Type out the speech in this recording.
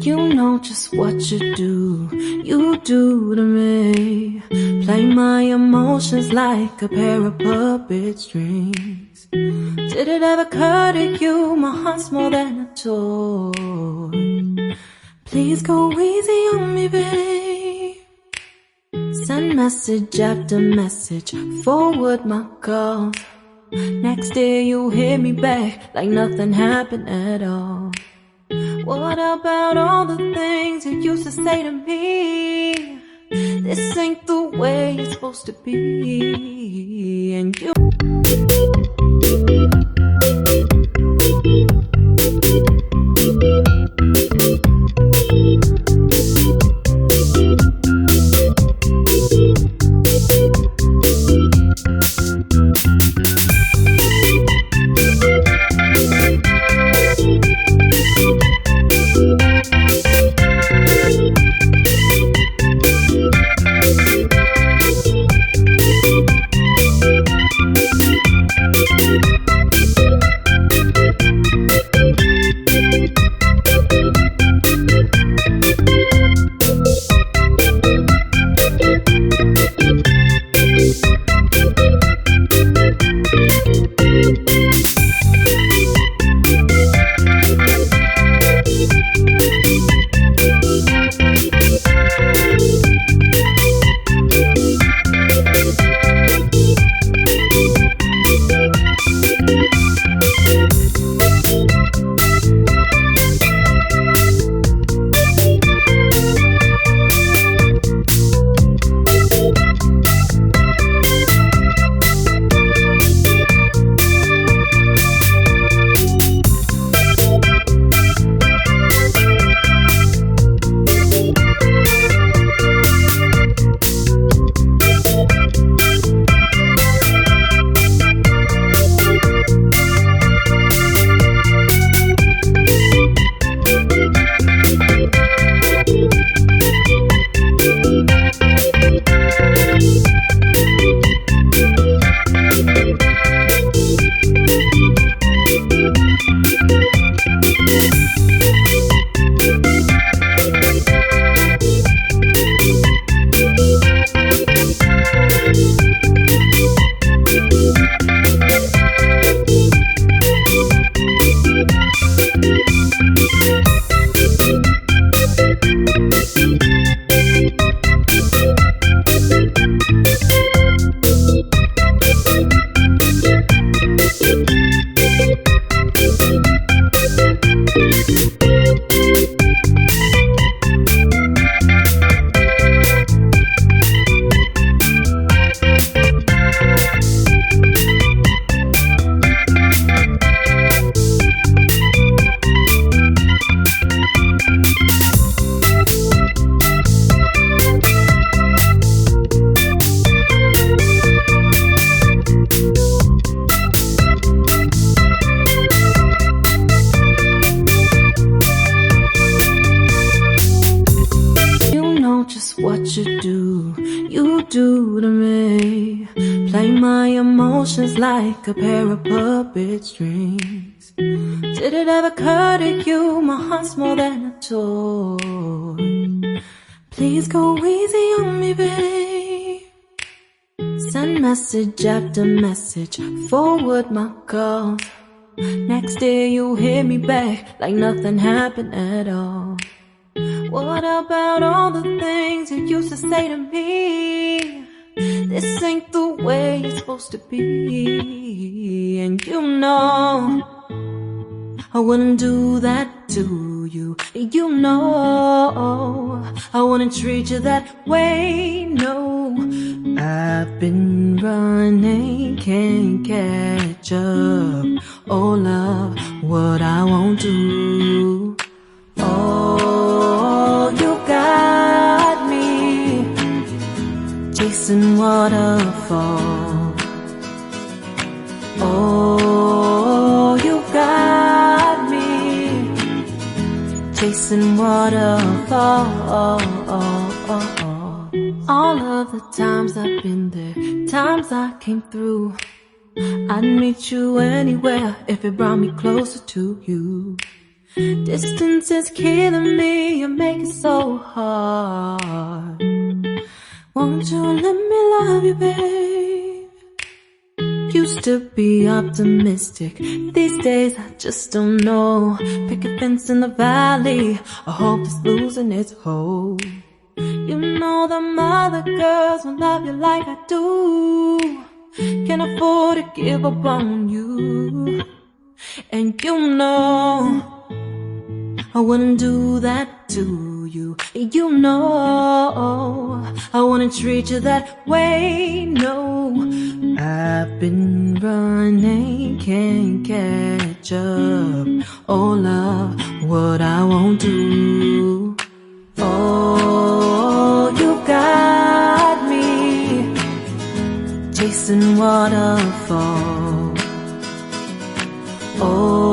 You know just what you do to me. Play my emotions like a pair of puppet strings. Did it ever occur to you my heart's more than a toy? Please go easy on me, babe. Send message after message, forward my calls. Next day you hit me back like nothing happened at all. What about all the things you used to say to me? This ain't the way it's supposed to be. And you do to me. Play my emotions like a pair of puppet strings. Did it ever occur to you my heart's more than a toy? Please go easy on me, babe. Send message after message, forward my calls. Next day you hit me back like nothing happened at all. What about all the things you used to say to me? This ain't the way it's supposed to be. And you know I wouldn't do that to you. You know I wouldn't treat you that way, no. I've been running, can't catch up. Oh love, what I won't do. Oh, you got me chasing waterfalls. Oh, you got me chasing waterfalls. All of the times I've been there, times I came through, I'd meet you anywhere if it brought me closer to you. Distance is killing me, you make it so hard. Won't you let me love you, babe? Used to be optimistic, these days I just don't know. Pick a fence in the valley, I hope it's losing its hold. You know them other girls won't love you like I do. Can't afford to give up on you. And you know I wouldn't do that to you. You know I wouldn't treat you that way, no. I've been running, can't catch up. Oh love, what I won't do. Oh, you got me chasing waterfalls. Oh,